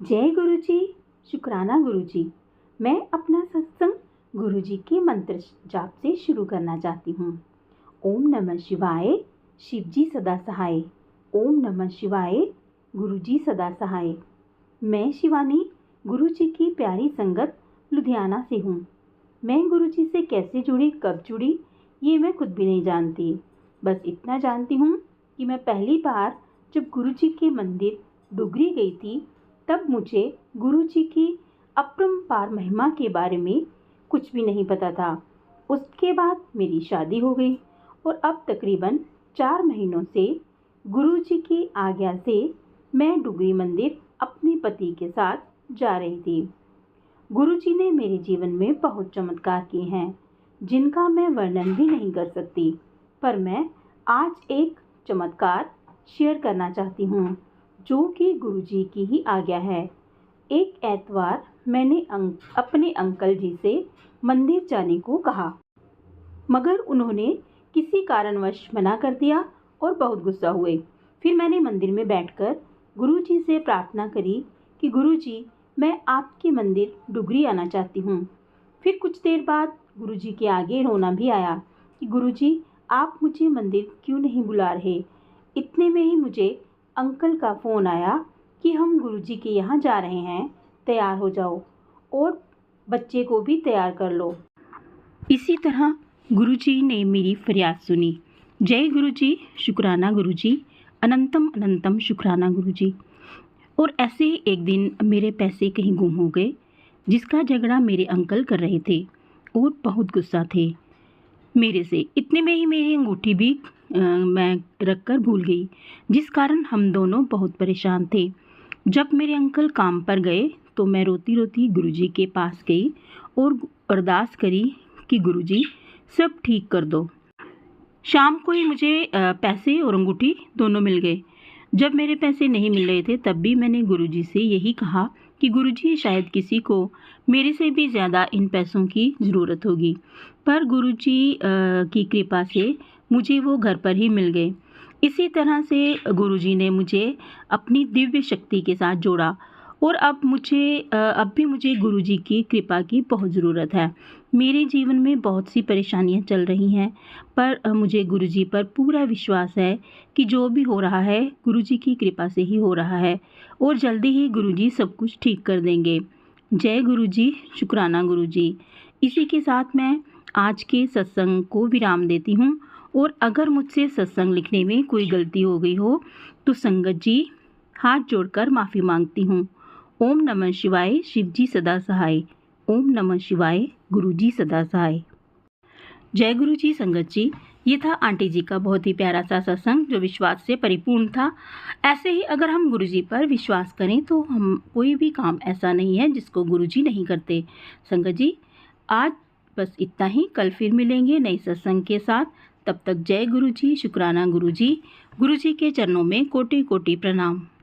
जय गुरु जी। शुक्राना गुरु जी। मैं अपना सत्संग गुरु जी के मंत्र जाप से शुरू करना चाहती हूँ। ओम नमः शिवाय, शिव जी सदा सहाय। ओम नमः शिवाय, गुरु जी सदा सहाय। मैं शिवानी गुरु जी की प्यारी संगत लुधियाना से हूँ। मैं गुरु जी से कैसे जुड़ी, कब जुड़ी, ये मैं खुद भी नहीं जानती। बस इतना जानती हूँ कि मैं पहली बार जब गुरु जी के मंदिर डुगरी गई थी, तब मुझे गुरु जी की अपरंपार महिमा के बारे में कुछ भी नहीं पता था। उसके बाद मेरी शादी हो गई और अब तकरीबन 4 महीनों से गुरु जी की आज्ञा से मैं डुगरी मंदिर अपने पति के साथ जा रही थी। गुरु जी ने मेरे जीवन में बहुत चमत्कार किए हैं, जिनका मैं वर्णन भी नहीं कर सकती। पर मैं आज एक चमत्कार शेयर करना चाहती हूँ, जो कि गुरु जी की ही आज्ञा है। एक एतवार मैंने अपने अंकल जी से मंदिर जाने को कहा, मगर उन्होंने किसी कारणवश मना कर दिया और बहुत गुस्सा हुए। फिर मैंने मंदिर में बैठकर गुरु जी से प्रार्थना करी कि गुरु जी, मैं आपके मंदिर डुगरी आना चाहती हूँ। फिर कुछ देर बाद गुरु जी के आगे रोना भी आया कि गुरु जी, आप मुझे मंदिर क्यों नहीं बुला रहे। इतने में ही मुझे अंकल का फ़ोन आया कि हम गुरु जी के यहाँ जा रहे हैं, तैयार हो जाओ और बच्चे को भी तैयार कर लो। इसी तरह गुरु जी ने मेरी फरियाद सुनी। जय गुरु जी, शुक्राना गुरु जी, अनंतम अनंतम शुक्राना गुरु जी। और ऐसे ही एक दिन मेरे पैसे कहीं गुम हो गए, जिसका झगड़ा मेरे अंकल कर रहे थे और बहुत गुस्सा थे मेरे से। इतने में ही मेरी अंगूठी भी मैं रखकर भूल गई, जिस कारण हम दोनों बहुत परेशान थे। जब मेरे अंकल काम पर गए तो मैं रोती रोती गुरुजी के पास गई और अरदास करी कि गुरुजी, सब ठीक कर दो। शाम को ही मुझे पैसे और अंगूठी दोनों मिल गए। जब मेरे पैसे नहीं मिल रहे थे, तब भी मैंने गुरुजी से यही कहा कि गुरुजी, शायद किसी को मेरे से भी ज़्यादा इन पैसों की ज़रूरत होगी। पर गुरुजी की कृपा से मुझे वो घर पर ही मिल गए। इसी तरह से गुरुजी ने मुझे अपनी दिव्य शक्ति के साथ जोड़ा और अब भी मुझे गुरुजी की कृपा की बहुत ज़रूरत है। मेरे जीवन में बहुत सी परेशानियां चल रही हैं, पर मुझे गुरुजी पर पूरा विश्वास है कि जो भी हो रहा है गुरुजी की कृपा से ही हो रहा है और जल्दी ही गुरुजी सब कुछ ठीक कर देंगे। जय गुरुजी, शुक्राना गुरुजी। इसी के साथ मैं आज के सत्संग को विराम देती हूँ और अगर मुझसे सत्संग लिखने में कोई गलती हो गई हो तो संगत जी हाथ जोड़कर माफ़ी मांगती हूँ। ओम नमः शिवाय, शिव जी सदा सहाय। ओम नमः शिवाय, गुरु जी सदा सहाय। जय गुरु जी। संगत जी, ये था आंटी जी का बहुत ही प्यारा सा सत्संग, जो विश्वास से परिपूर्ण था। ऐसे ही अगर हम गुरु जी पर विश्वास करें तो हम कोई भी काम ऐसा नहीं है जिसको गुरु जी नहीं करते। संगत जी, आज बस इतना ही। कल फिर मिलेंगे नए सत्संग के साथ। तब तक जय गुरु जी, शुक्राना गुरु जी। गुरु जी के चरणों में कोटि कोटि प्रणाम।